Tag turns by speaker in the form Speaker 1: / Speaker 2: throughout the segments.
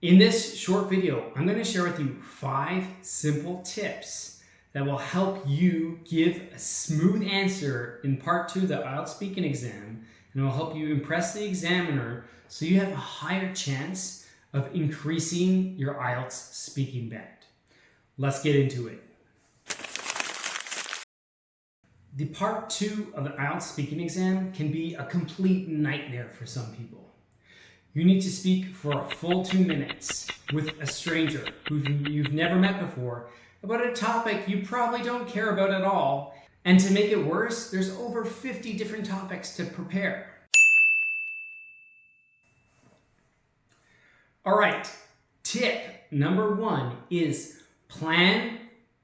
Speaker 1: In this short video, I'm going to share with you 5 simple tips that will help you give a smooth answer in part 2 of the IELTS Speaking exam, and it will help you impress the examiner so you have a higher chance of increasing your IELTS speaking band. Let's get into it. The part 2 of the IELTS speaking exam can be a complete nightmare for some people. You need to speak for a full 2 minutes with a stranger who you've never met before about a topic you probably don't care about at all. And to make it worse, there's over 50 different topics to prepare. All right, tip number 1 is plan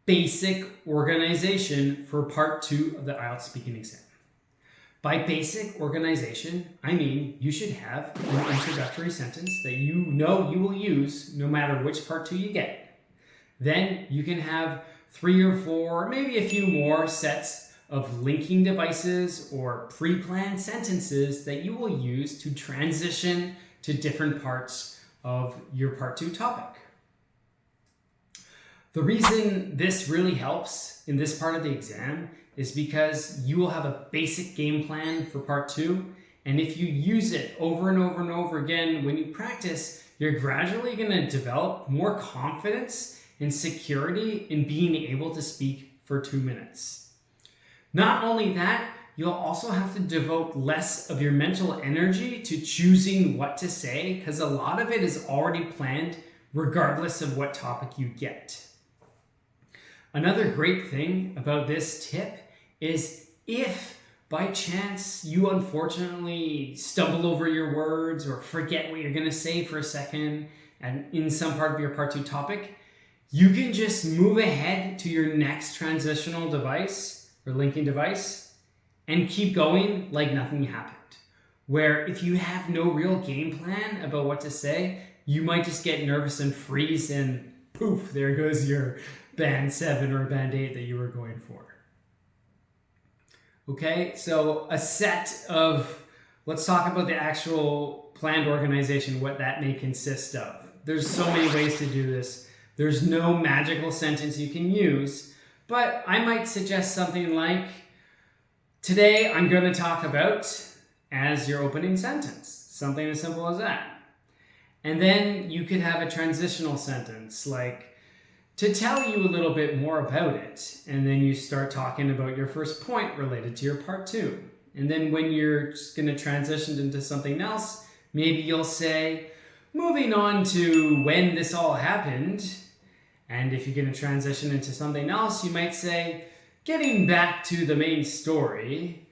Speaker 1: basic organization for part 2 of the IELTS speaking exam. By basic organization, I mean you should have an introductory sentence that you know you will use no matter which part 2 you get. Then you can have 3 or 4, maybe a few more sets of linking devices or pre-planned sentences that you will use to transition to different parts of your part 2 topic. The reason this really helps in this part of the exam is because you will have a basic game plan for part 2, and if you use it over and over and over again when you practice, you're gradually going to develop more confidence and security in being able to speak for 2 minutes. Not only that, you'll also have to devote less of your mental energy to choosing what to say, because a lot of it is already planned regardless of what topic you get. Another great thing about this tip is if by chance you unfortunately stumble over your words or forget what you're going to say for a second and in some part of your part 2 topic, you can just move ahead to your next transitional device or linking device and keep going like nothing happened. Where if you have no real game plan about what to say, you might just get nervous and freeze and poof, there goes your band 7 or band 8 that you were going for. Okay, so a set of, let's talk about the actual planned organization, what that may consist of. There's so many ways to do this. There's no magical sentence you can use, but I might suggest something like, today I'm going to talk about, as your opening sentence. Something as simple as that. And then you could have a transitional sentence like, to tell you a little bit more about it, and then you start talking about your first point related to your part 2. And then when you're just going to transition into something else, maybe you'll say, moving on to when this all happened. And if you're going to transition into something else, you might say, getting back to the main story.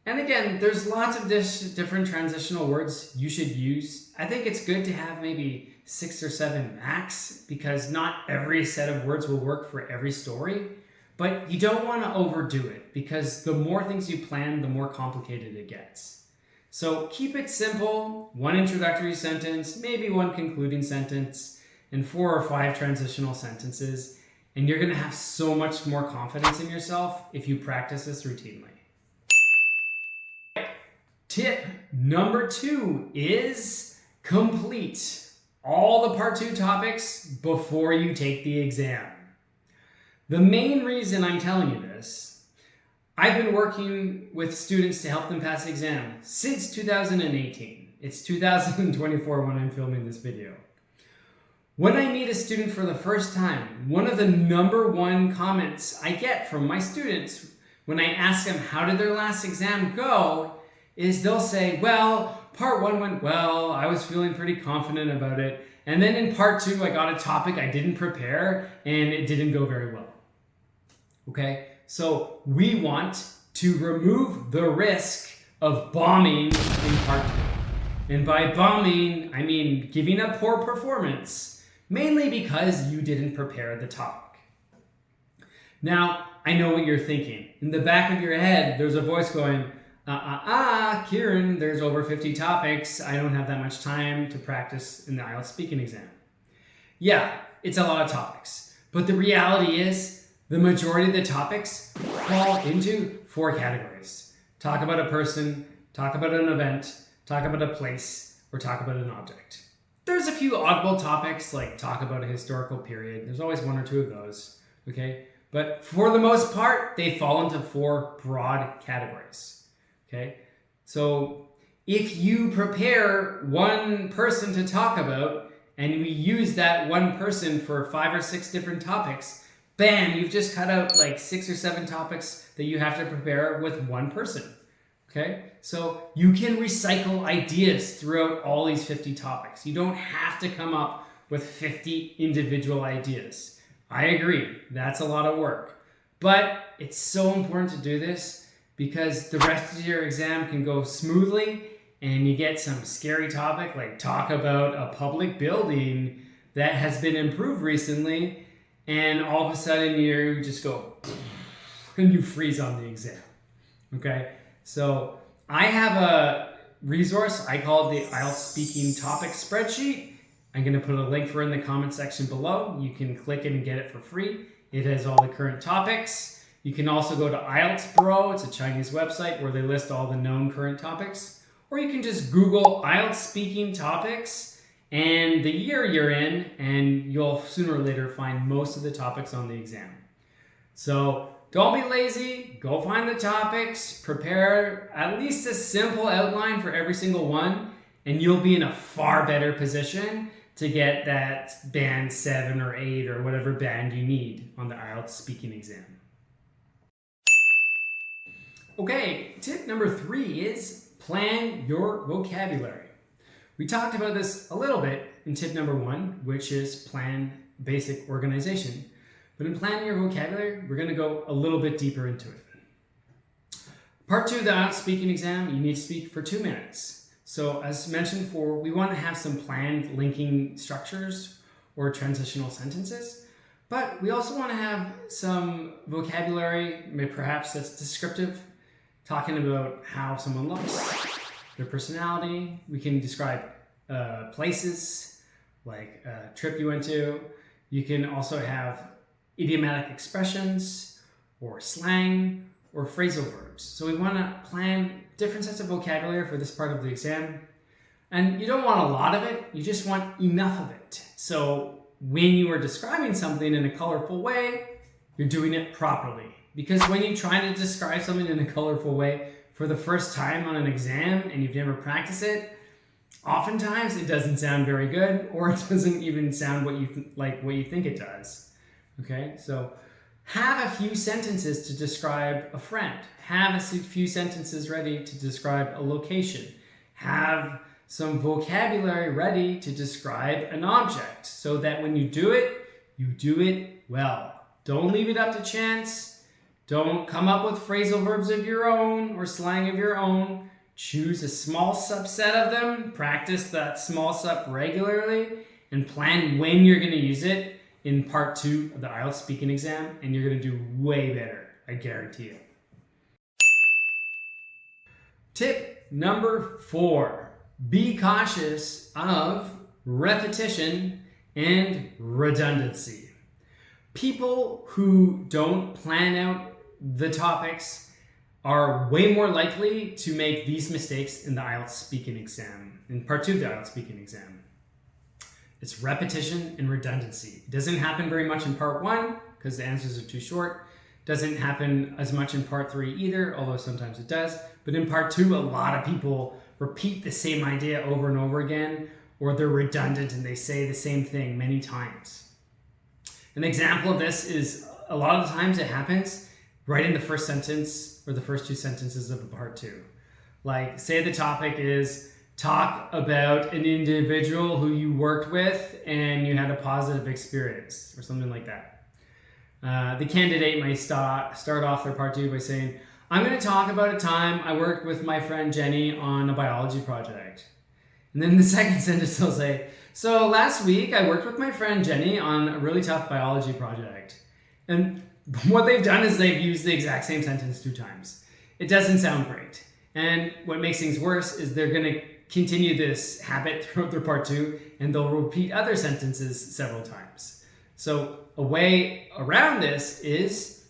Speaker 1: And again, there's lots of different transitional words you should use. I think it's good to have maybe 6 or 7 max, because not every set of words will work for every story, but you don't want to overdo it, because the more things you plan, the more complicated it gets. So keep it simple, 1 introductory sentence, maybe 1 concluding sentence, and 4 or 5 transitional sentences, and you're going to have so much more confidence in yourself if you practice this routinely. Tip number 2 is complete all the part 2 topics before you take the exam. The main reason I'm telling you this, I've been working with students to help them pass the exam since 2018. It's 2024 when I'm filming this video. When I meet a student for the first time, one of the number 1 comments I get from my students when I ask them how did their last exam go is they'll say, well, part 1 went well, I was feeling pretty confident about it, and then in part 2 I got a topic I didn't prepare and it didn't go very well. Okay, so we want to remove the risk of bombing in part 2. And by bombing, I mean giving a poor performance, mainly because you didn't prepare the topic. Now, I know what you're thinking. In the back of your head, there's a voice going, Kieran, there's over 50 topics. I don't have that much time to practice in the IELTS speaking exam. Yeah, it's a lot of topics. But the reality is the majority of the topics fall into 4 categories. Talk about a person, talk about an event, talk about a place, or talk about an object. There's a few oddball topics, like talk about a historical period. There's always one or two of those, okay? But for the most part, they fall into 4 broad categories, okay? So if you prepare one person to talk about, and we use that one person for 5 or 6 different topics, bam, you've just cut out like 6 or 7 topics that you have to prepare with one person. Okay, so you can recycle ideas throughout all these 50 topics. You don't have to come up with 50 individual ideas. I agree, that's a lot of work. But it's so important to do this because the rest of your exam can go smoothly and you get some scary topic like talk about a public building that has been improved recently, and all of a sudden you just go and you freeze on the exam. Okay? So I have a resource I call the IELTS Speaking Topic Spreadsheet. I'm going to put a link for it in the comment section below. You can click it and get it for free. It has all the current topics. You can also go to IELTS Bro. It's a Chinese website where they list all the known current topics. Or you can just Google IELTS Speaking Topics and the year you're in, and you'll sooner or later find most of the topics on the exam. So don't be lazy, go find the topics, prepare at least a simple outline for every single one, and you'll be in a far better position to get that band 7 or 8 or whatever band you need on the IELTS speaking exam. Okay, tip number 3 is plan your vocabulary. We talked about this a little bit in tip number 1, which is plan basic organization. But in planning your vocabulary, we're going to go a little bit deeper into it. Part 2 of the IELTS speaking exam, you need to speak for 2 minutes. So as mentioned before, we want to have some planned linking structures or transitional sentences. But we also want to have some vocabulary, maybe perhaps that's descriptive, talking about how someone looks, their personality. We can describe places, like a trip you went to. You can also have idiomatic expressions or slang or phrasal verbs. So we want to plan different sets of vocabulary for this part of the exam. And you don't want a lot of it, you just want enough of it. So when you are describing something in a colorful way, you're doing it properly. Because when you try to describe something in a colorful way for the first time on an exam and you've never practiced it, oftentimes it doesn't sound very good, or it doesn't even sound what you think it does. Okay, so have a few sentences to describe a friend. Have a few sentences ready to describe a location. Have some vocabulary ready to describe an object so that when you do it well. Don't leave it up to chance. Don't come up with phrasal verbs of your own or slang of your own. Choose a small subset of them, practice that small sub regularly, and plan when you're going to use it in part 2 of the IELTS speaking exam, and you're going to do way better, I guarantee you. Tip number 4, be cautious of repetition and redundancy. People who don't plan out the topics are way more likely to make these mistakes in the IELTS speaking exam, in part 2 of the IELTS speaking exam. It's repetition and redundancy. It doesn't happen very much in part 1 because the answers are too short. Doesn't happen as much in part 3 either, although sometimes it does. But in part 2, a lot of people repeat the same idea over and over again, or they're redundant and they say the same thing many times. An example of this is a lot of the times it happens right in the first sentence or the first 2 sentences of part 2. Like, say the topic is talk about an individual who you worked with and you had a positive experience or something like that. The candidate may start off their part 2 by saying, I'm going to talk about a time I worked with my friend Jenny on a biology project. And then the second sentence they'll say, so last week I worked with my friend Jenny on a really tough biology project. And what they've done is they've used the exact same sentence 2 times. It doesn't sound great. And what makes things worse is they're going to continue this habit throughout their part 2, and they'll repeat other sentences several times. So a way around this is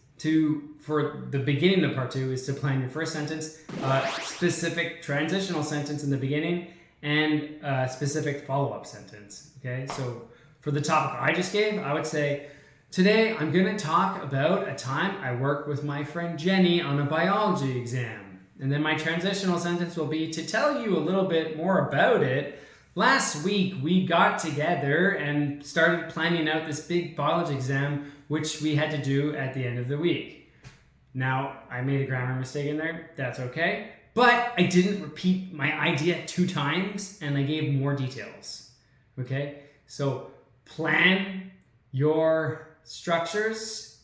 Speaker 1: for the beginning of part 2, is to plan your first sentence, a specific transitional sentence in the beginning, and a specific follow-up sentence. Okay, so for the topic I just gave, I would say, today I'm going to talk about a time I worked with my friend Jenny on a biology exam. And then my transitional sentence will be to tell you a little bit more about it. Last week we got together and started planning out this big biology exam which we had to do at the end of the week. Now, I made a grammar mistake in there. That's okay. But I didn't repeat my idea 2 times and I gave more details. Okay? So plan your structures.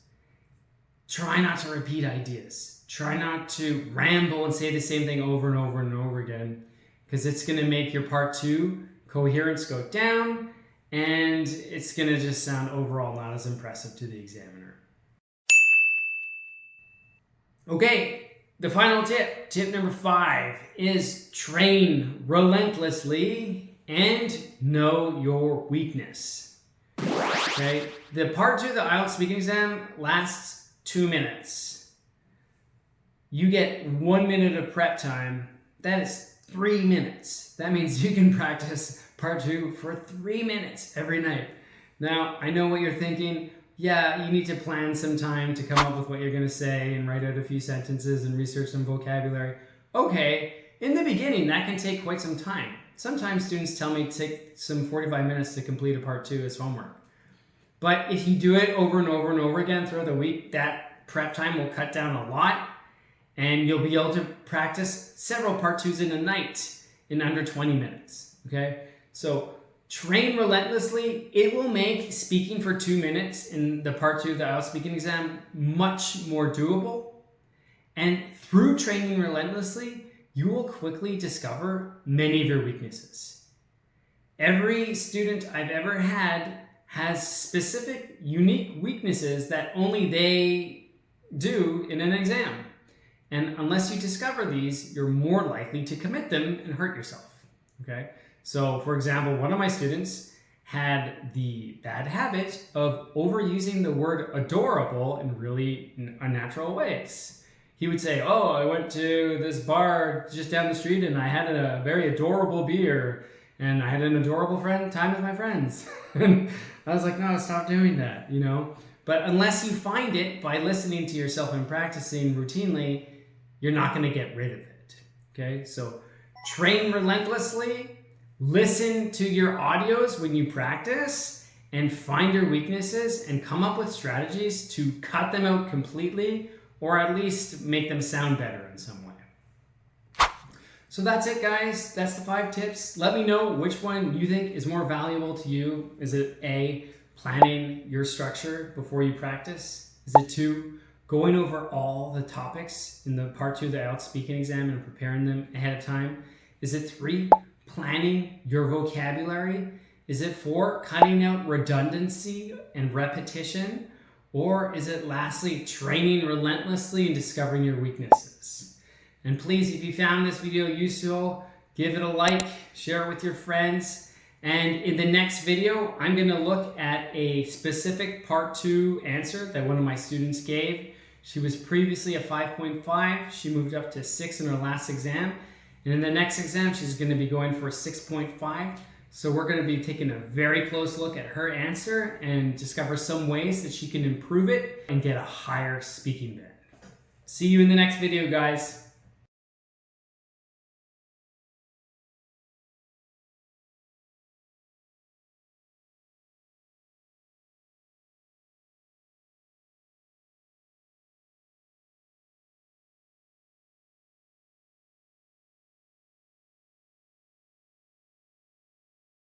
Speaker 1: Try not to repeat ideas. Try not to ramble and say the same thing over and over and over again, because it's going to make your part 2 coherence go down and it's going to just sound overall not as impressive to the examiner. Okay, the final tip number 5, is train relentlessly and know your weakness. Okay, the part 2 of the IELTS speaking exam lasts 2 minutes. You get 1 minute of prep time. That is 3 minutes. That means you can practice part 2 for 3 minutes every night. Now, I know what you're thinking. Yeah, you need to plan some time to come up with what you're going to say and write out a few sentences and research some vocabulary. Okay, in the beginning, that can take quite some time. Sometimes students tell me to take some 45 minutes to complete a part 2 as homework. But if you do it over and over and over again throughout the week, that prep time will cut down a lot. And you'll be able to practice several part 2s in a night in under 20 minutes, okay? So train relentlessly. It will make speaking for 2 minutes in the part 2 of the IELTS speaking exam much more doable. And through training relentlessly, you will quickly discover many of your weaknesses. Every student I've ever had has specific, unique weaknesses that only they do in an exam. And unless you discover these, you're more likely to commit them and hurt yourself, okay? So, for example, one of my students had the bad habit of overusing the word adorable in really unnatural ways. He would say, oh, I went to this bar just down the street and I had a very adorable beer and I had an adorable time with my friends. And I was like, no, stop doing that, you know? But unless you find it by listening to yourself and practicing routinely, you're not going to get rid of it, okay? So train relentlessly, listen to your audios when you practice, and find your weaknesses and come up with strategies to cut them out completely or at least make them sound better in some way. So that's it, guys. That's the 5 tips. Let me know which one you think is more valuable to you. Is it A, planning your structure before you practice? Is it 2, going over all the topics in the part 2 of the IELTS speaking exam and preparing them ahead of time? Is it 3, planning your vocabulary? Is it 4, cutting out redundancy and repetition? Or is it lastly, training relentlessly and discovering your weaknesses? And please, if you found this video useful, give it a like, share it with your friends. And in the next video, I'm going to look at a specific part 2 answer that one of my students gave. She was previously a 5.5. She moved up to 6 in her last exam. And in the next exam, she's going to be going for a 6.5. So we're going to be taking a very close look at her answer and discover some ways that she can improve it and get a higher speaking band. See you in the next video, guys.